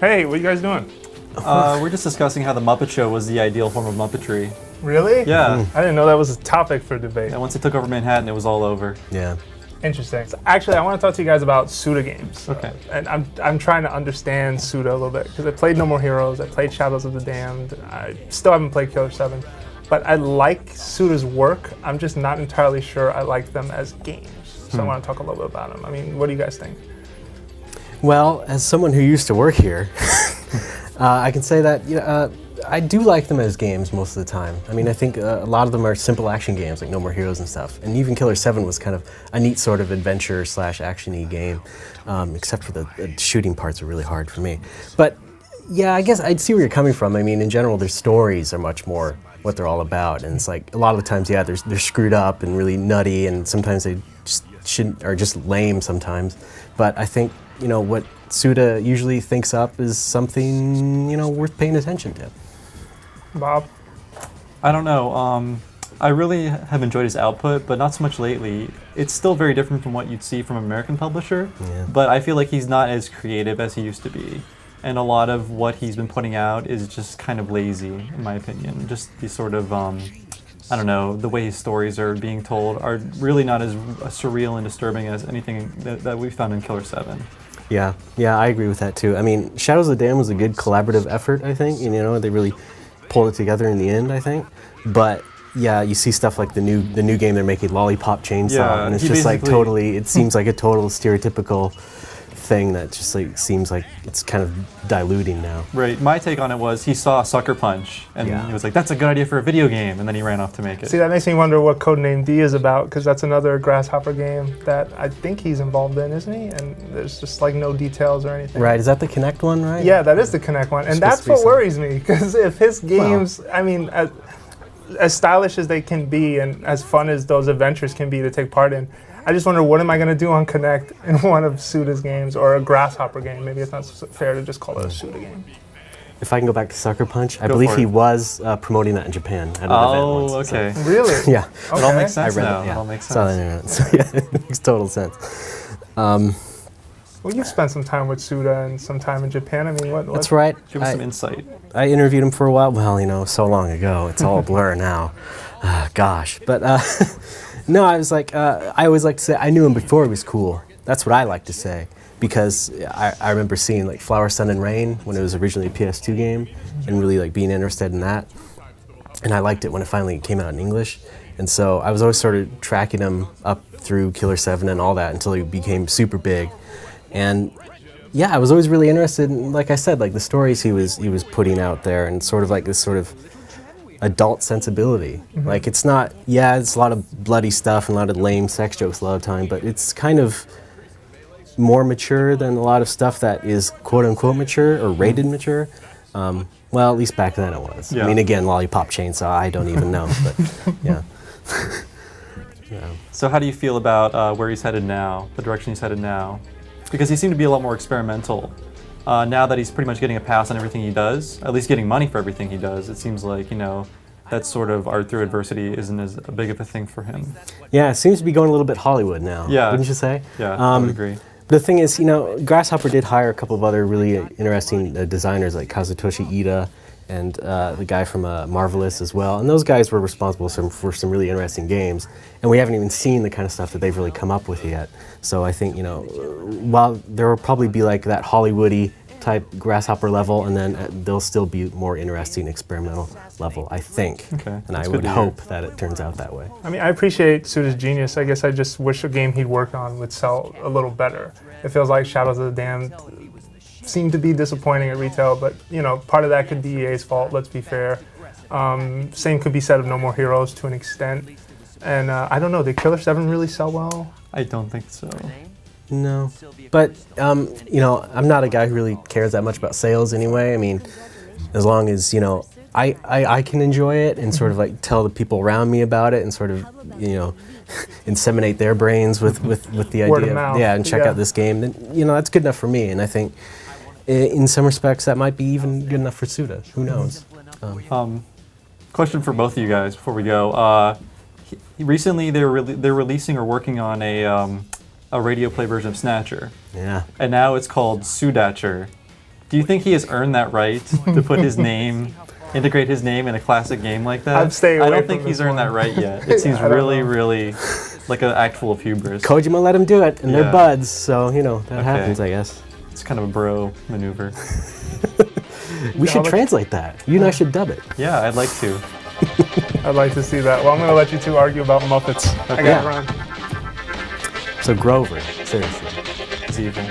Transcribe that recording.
Hey, what are you guys doing? We're just discussing how the Muppet Show was the ideal form of Muppetry. Really? Yeah. I didn't know that was a topic for debate. And once they took over Manhattan, it was all over. Yeah. Interesting. So actually, I want to talk to you guys about Suda games. Okay. And I'm trying to understand Suda a little bit because I played No More Heroes, I played Shadows of the Damned, I still haven't played Killer 7. But I like Suda's work. I'm just not entirely sure I like them as games. So I want to talk a little bit about them. I mean, what do you guys think? Well, as someone who used to work here, I can say that I do like them as games most of the time. I mean, I think a lot of them are simple action games like No More Heroes and stuff. And even Killer 7 was kind of a neat sort of adventure slash action-y game, except for the shooting parts are really hard for me. But yeah, I guess I'd see where you're coming from. I mean, in general, their stories are much more what they're all about. And it's like a lot of the times, yeah, they're screwed up and really nutty, and sometimes they just shouldn't, are just lame sometimes. But I think, what Suda usually thinks up is something, worth paying attention to. Bob? I don't know. I really have enjoyed his output, but not so much lately. It's still very different from what you'd see from an American publisher, but I feel like he's not as creative as he used to be. And a lot of what he's been putting out is just kind of lazy, in my opinion. Just the sort of, I don't know, the way his stories are being told are really not as surreal and disturbing as anything that we found in Killer 7. Yeah, I agree with that too. I mean, Shadows of the Dam was a good collaborative effort, I think. They really pulled it together in the end, I think. But yeah, you see stuff like the new game they're making, Lollipop Chainsaw, and it's just like totally, it seems like a total stereotypical thing that just like seems like it's kind of diluting now. Right. My take on it was he saw Sucker Punch and he was like, "That's a good idea for a video game," and then he ran off to make it. See, that makes me wonder what Codename D is about, because that's another Grasshopper game that I think he's involved in, isn't he? And there's just like no details or anything. Right. Is that the Kinect one? Right. Yeah, that is the Kinect one, and that's what worries me, because if his games, I mean, as stylish as they can be and as fun as those adventures can be to take part in, I just wonder, what am I going to do on Kinect in one of Suda's games, or a Grasshopper game? Maybe it's not fair to just call it a Suda game. If I can go back to Sucker Punch, I believe he was promoting that in Japan at an event once. Okay. So. Really? Yeah. Okay. It all makes sense I read now. It, yeah. It all makes sense. Saw that on the internet. So yeah, it makes total sense. Well, you've spent some time with Suda and some time in Japan. I mean, what? That's right. Give us some insight. I interviewed him for a while. Well, so long ago. It's all a blur now. Gosh. But no, I was like, I always like to say I knew him before he was cool. That's what I like to say. Because I remember seeing like Flower, Sun, and Rain when it was originally a PS2 game and really like being interested in that. And I liked it when it finally came out in English. And so I was always sort of tracking him up through Killer 7 and all that until he became super big. And yeah, I was always really interested in, like I said, like the stories he was putting out there, and sort of like this sort of adult sensibility. Like it's not, it's a lot of bloody stuff and a lot of lame sex jokes a lot of time, but it's kind of more mature than a lot of stuff that is quote unquote mature or rated mature. Well, at least back then it was. Yeah. I mean, again, Lollipop Chainsaw, I don't even know, but yeah. So how do you feel about where he's headed now, the direction he's headed now? Because he seemed to be a lot more experimental. Now that he's pretty much getting a pass on everything he does, at least getting money for everything he does, it seems like, that sort of art through adversity isn't as big of a thing for him. Yeah, it seems to be going a little bit Hollywood now, wouldn't you say? Yeah, I would agree. But the thing is, Grasshopper did hire a couple of other really interesting designers like Kazutoshi Ida and the guy from Marvelous as well. And those guys were responsible for some really interesting games. And we haven't even seen the kind of stuff that they've really come up with yet. So I think, while there will probably be like that Hollywoody type Grasshopper level, and then there'll still be more interesting experimental level, I think. Okay. And I would hope that it turns out that way. I mean, I appreciate Suda's genius. I guess I just wish a game he'd worked on would sell a little better. It feels like Shadows of the Damned seemed to be disappointing at retail, but part of that could be EA's fault, let's be fair. Same could be said of No More Heroes to an extent. And I don't know, did Killer 7 really sell well? I don't think so. No, but I'm not a guy who really cares that much about sales anyway. I mean, as long as I can enjoy it and sort of like tell the people around me about it and sort of inseminate their brains with the idea Word of mouth. And check out this game, then that's good enough for me. And I think in some respects that might be even good enough for Suda. Who knows? Question for both of you guys before we go. Recently, they're releasing or working on a radio play version of Snatcher. Yeah. And now it's called Sudatcher. Do you think he has earned that right to put his name, integrate his name in a classic game like that? I'd stay away I don't from think he's this earned one. that right yet. It seems I don't really, know. really like an act full of hubris. Kojima let him do it, and Yeah. they're buds, so you know that Okay. happens, I guess. It's kind of a bro maneuver. We should translate that. You and I should dub it. Yeah, I'd like to. I'd like to see that. Well, I'm going to let you two argue about Muppets. I got Yeah. to run. So Grover, seriously. It's evil.